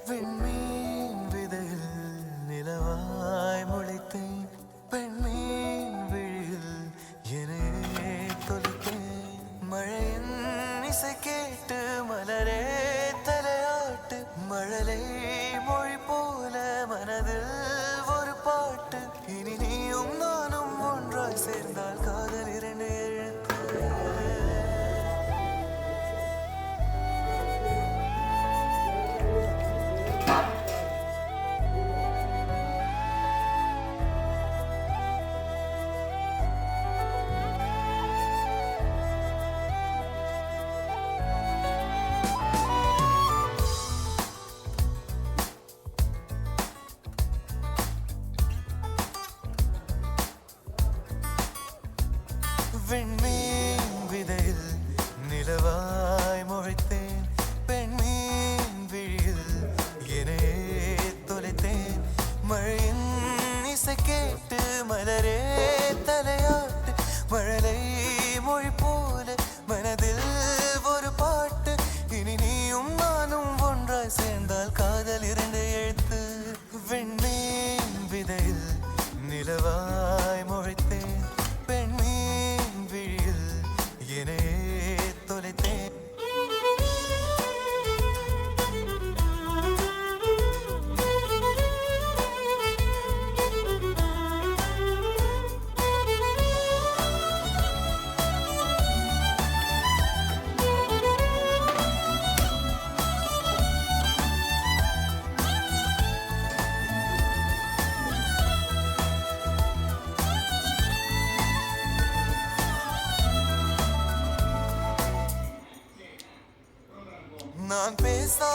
விண்மீன் விதையில் நிலவாய் முளைத்தேன். பெண்மீன் விழியில் என்னையே தொலைத்தேன். மழையின் இசை கேட்டு மலரே தலையாட்டு. மழலை மொழி போல மனதில் ஒரு பாட்டு. இனி நீயும் நானும் ஒன்றாய் சேர்ந்தால் காதல் இரண்டு எழுத்து. விண்மீன் விதையில் நிலவாய் முளைத்தேன். பெண்மீன் விழியில் என்னையே தொலைத்தேன். மழையின் இசை கேட்டு மலரே தலையாட்டு. மழலை மொழி போல மனதில் ஒரு பாட்டு. இனி நீயும் நானும் ஒன்றாய் சேர்ந்தால் காதல் இரண்டு எழுத்து. விண்மீன் விதையில் நிலவாய் முளைத்தேன். பெண்மீன் விழியில் என்னையே தொலைத்தேன். நான் பேசா